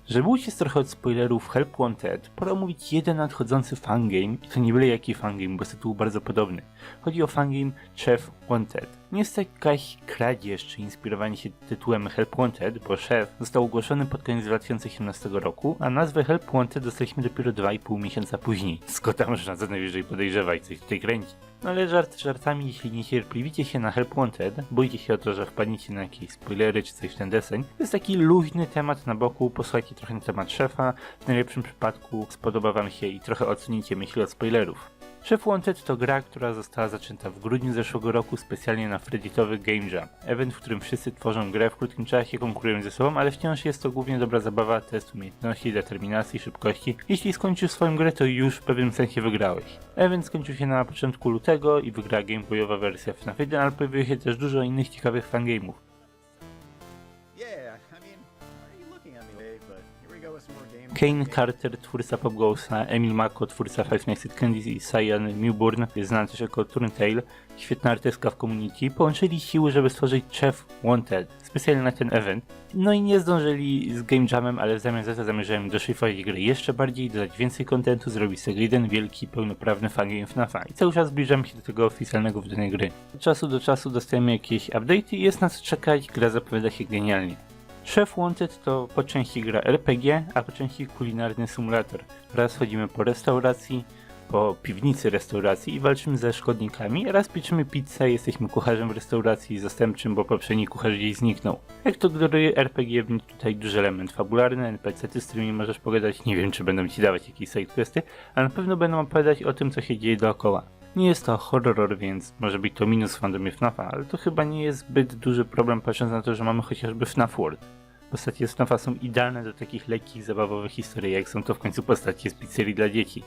Żeby uciec trochę od spoilerów Help Wanted, pora omówić jeden nadchodzący fangame i to nie byle jaki fangame, bo jest tytuł bardzo podobny. Chodzi o fangame Chef Wanted. Nie jest to jakaś kradzież czy inspirowanie się tytułem Help Wanted, bo Chef został ogłoszony pod koniec 2017 roku, a nazwę Help Wanted dostaliśmy dopiero 2,5 miesiąca później. Skota można co najwyżej podejrzewać, coś tutaj kręci. No ale żart żartami, jeśli niecierpliwicie się na Help Wanted, boicie się o to, że wpadniecie na jakieś spoilery czy coś w ten deseń, to jest taki luźny temat na boku, posłuchajcie trochę na temat Szefa, w najlepszym przypadku spodoba wam się i trochę ocenicie myśli od spoilerów. Chef Wanted to gra, która została zaczęta w grudniu zeszłego roku specjalnie na Redditowy Game Jam. Event, w którym wszyscy tworzą grę w krótkim czasie, konkurują ze sobą, ale wciąż jest to głównie dobra zabawa, test umiejętności, determinacji, szybkości. Jeśli skończysz swoją grę, to już w pewnym sensie wygrałeś. Event skończył się na początku lutego i wygrała gameplayowa wersja FNAF 1, ale pojawiło się też dużo innych ciekawych fangame'ów. Kane Carter, twórca Pop Ghost'a, Emil Mako, twórca Five Nights at Candy's i Cyan Newborn, znany też jako Turntail, świetna artystka w community, połączyli siły, żeby stworzyć Chef Wanted, specjalnie na ten event. No i nie zdążyli z Game Jamem, ale w zamian za to zamierzają doszlifować gry jeszcze bardziej, dodać więcej kontentu, zrobić z tego jeden wielki, pełnoprawny fangame FNAF-a. I cały czas zbliżamy się do tego oficjalnego wydania gry. Od czasu do czasu dostajemy jakieś update'y i jest na co czekać, gra zapowiada się genialnie. Chef Wanted to po części gra RPG, a po części kulinarny symulator. Raz chodzimy po restauracji, po piwnicy restauracji i walczymy ze szkodnikami, raz pieczymy pizzę, jesteśmy kucharzem w restauracji zastępczym, bo poprzedni kucharz gdzieś zniknął. Jak to gry RPG, tutaj duży element fabularny, NPC-ty, z którymi możesz pogadać, nie wiem czy będą ci dawać jakieś sidequesty, ale na pewno będą opowiadać o tym, co się dzieje dookoła. Nie jest to horror, więc może być to minus w fandomie FNAF-a, ale to chyba nie jest zbyt duży problem, patrząc na to, że mamy chociażby FNAF World. Postacie z FNAF-a są idealne do takich lekkich, zabawowych historii, jak są to w końcu postacie z pizzerii dla dzieci.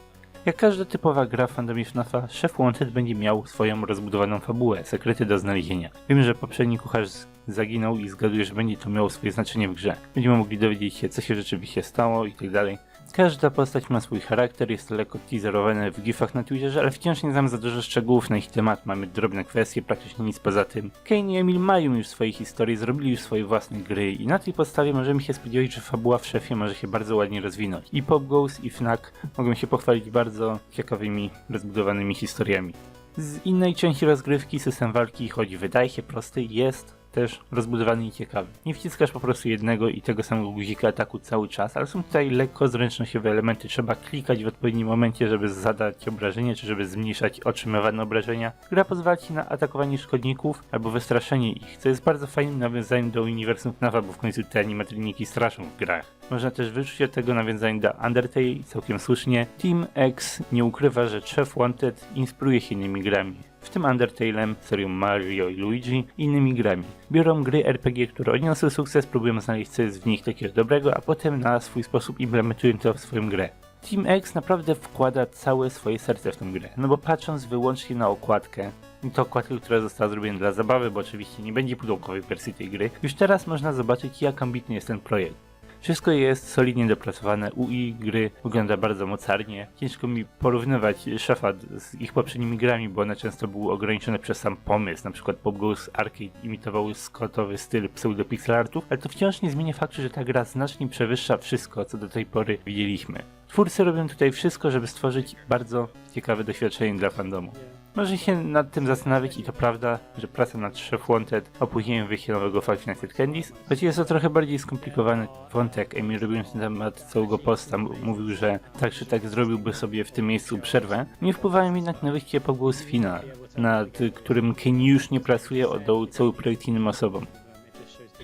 Jak każda typowa gra w fandomie FNAF-a, Chef Wanted będzie miał swoją rozbudowaną fabułę, sekrety do znalezienia. Wiem, że poprzedni kucharz zaginął i zgaduję, że będzie to miało swoje znaczenie w grze. Będziemy mogli dowiedzieć się, co się rzeczywiście stało itd. Każda postać ma swój charakter, jest to lekko teaserowane w gifach na Twitterze, ale wciąż nie znam za dużo szczegółów na ich temat, mamy drobne kwestie, praktycznie nic poza tym. Kane i Emil mają już swoje historie, zrobili już swoje własne gry i na tej podstawie możemy się spodziewać, że fabuła w Szefie może się bardzo ładnie rozwinąć. I Pop Ghost i FNAF mogą się pochwalić bardzo ciekawymi, rozbudowanymi historiami. Z innej części rozgrywki system walki, choć wydaje się prosty, jest też rozbudowany i ciekawy. Nie wciskasz po prostu jednego i tego samego guzika ataku cały czas, ale są tutaj lekko zręcznościowe elementy. Trzeba klikać w odpowiednim momencie, żeby zadać obrażenie, czy żeby zmniejszać otrzymywane obrażenia. Gra pozwala ci na atakowanie szkodników albo wystraszenie ich, co jest bardzo fajnym nawiązaniem do uniwersum FNAF-a, bo w końcu te animatroniki straszą w grach. Można też wyczuć od tego nawiązanie do Undertale i całkiem słusznie. Team X nie ukrywa, że Chef Wanted inspiruje się innymi grami, w tym Undertale'em, serią Mario i Luigi i innymi grami. Biorą gry RPG, które odniosły sukces, próbują znaleźć co jest w nich takiego dobrego, a potem na swój sposób implementują to w swoją grę. Team X naprawdę wkłada całe swoje serce w tę grę, no bo patrząc wyłącznie na okładkę, i to okładkę, która została zrobiona dla zabawy, bo oczywiście nie będzie pudełkowej wersji tej gry, już teraz można zobaczyć, jak ambitny jest ten projekt. Wszystko jest solidnie dopracowane, UI gry wygląda bardzo mocarnie. Ciężko mi porównywać Szefa z ich poprzednimi grami, bo one często były ograniczone przez sam pomysł. Na przykład Pop Ghost Arcade imitował scottowy styl pseudo-pixelartów, ale to wciąż nie zmienia faktu, że ta gra znacznie przewyższa wszystko, co do tej pory widzieliśmy. Twórcy robią tutaj wszystko, żeby stworzyć bardzo ciekawe doświadczenie dla fandomu. Można się nad tym zastanawiać i to prawda, że praca nad Chef Wanted opóźnieniem wyjścia nowego Five Nights at Candy's, choć jest to trochę bardziej skomplikowany wątek. Emil, robiąc na temat całego posta, mówił, że tak czy tak zrobiłby sobie w tym miejscu przerwę. Nie wpływają jednak na wyjście Pop Ghost Final, nad którym Kane już nie pracuje, oddał cały projekt innym osobom.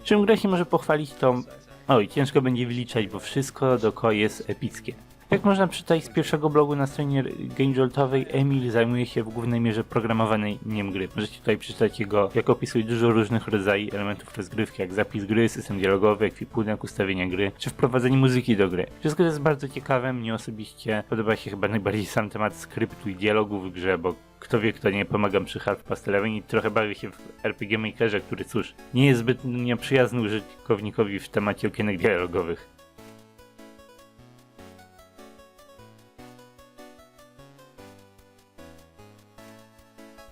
Czym gra się może pochwalić, to ciężko będzie wyliczać, bo wszystko dookoła jest epickie. Jak można przeczytać z pierwszego blogu na stronie GameJoltowej, Emil zajmuje się w głównej mierze programowaniem gry. Możecie tutaj przeczytać jego, jak opisuje dużo różnych rodzajów elementów rozgrywki, jak zapis gry, system dialogowy, ekwipunek, ustawienia gry, czy wprowadzenie muzyki do gry. Wszystko to jest bardzo ciekawe, mnie osobiście podoba się chyba najbardziej sam temat skryptu i dialogu w grze, bo kto wie, kto nie, pomagam przy Half-Past Eleven i trochę bawię się w RPG Makerze, który cóż, nie jest zbyt nieprzyjazny użytkownikowi w temacie okienek dialogowych.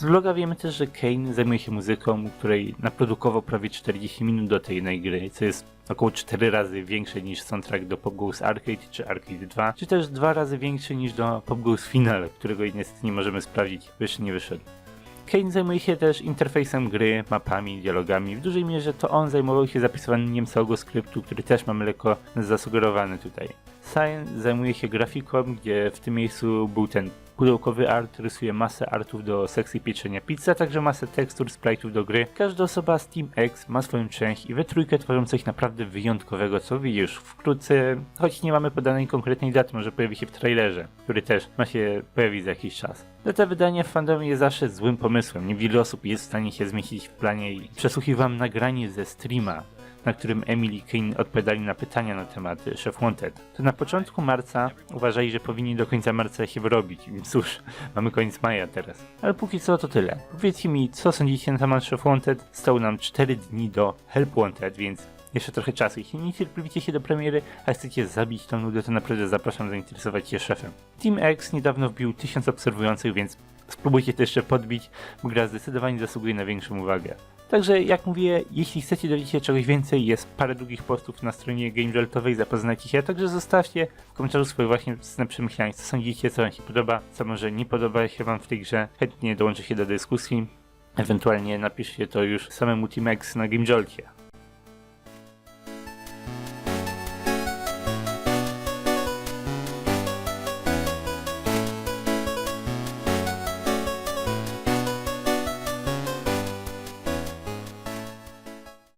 Z vloga wiemy też, że Kane zajmuje się muzyką, której naprodukował prawie 40 minut do tej jednej gry, co jest około 4 razy większe niż soundtrack do Pop Goes Arcade czy Arcade 2, czy też 2 razy większy niż do Pop Goes Final, którego niestety nie możemy sprawdzić, bo jeszcze nie wyszedł. Kane zajmuje się też interfejsem gry, mapami, dialogami. W dużej mierze to on zajmował się zapisywaniem całego skryptu, który też mamy lekko zasugerowany tutaj. Cyan zajmuje się grafiką, gdzie w tym miejscu był ten pudełkowy art, rysuje masę artów do sekcji pieczenia pizzy, a także masę tekstur, sprite'ów do gry. Każda osoba z Team X ma swoją część i we trójkę tworzą coś naprawdę wyjątkowego, co widzisz wkrótce, choć nie mamy podanej konkretnej daty, może pojawi się w trailerze, który też ma się pojawić za jakiś czas. Data wydania w fandomie jest zawsze złym pomysłem, niewiele osób jest w stanie się zmieścić w planie i przesłuchiwam nagranie ze streama, na którym Emil i Kane odpowiadali na pytania na temat Chef Wanted. To na początku marca uważali, że powinni do końca marca się wyrobić. Cóż, mamy koniec maja teraz. Ale póki co to tyle. Powiedzcie mi, co sądzicie na temat Chef Wanted? Stało nam 4 dni do Help Wanted, więc jeszcze trochę czasu. Jeśli nie cierpliwicie się do premiery, a chcecie zabić tą nudę, to naprawdę zapraszam zainteresować się szefem. Team X niedawno wbił 1000 obserwujących, więc spróbujcie to jeszcze podbić, bo gra zdecydowanie zasługuje na większą uwagę. Także jak mówię, jeśli chcecie dowiedzieć się czegoś więcej, jest parę długich postów na stronie GameJoltowej, zapoznajcie się, a także zostawcie w komentarzu swoje właśnie przemyślenia, co sądzicie, co wam się podoba, co może nie podoba się wam w tej grze, chętnie dołączę się do dyskusji, ewentualnie napiszcie to już samemu Team X na GameJolcie.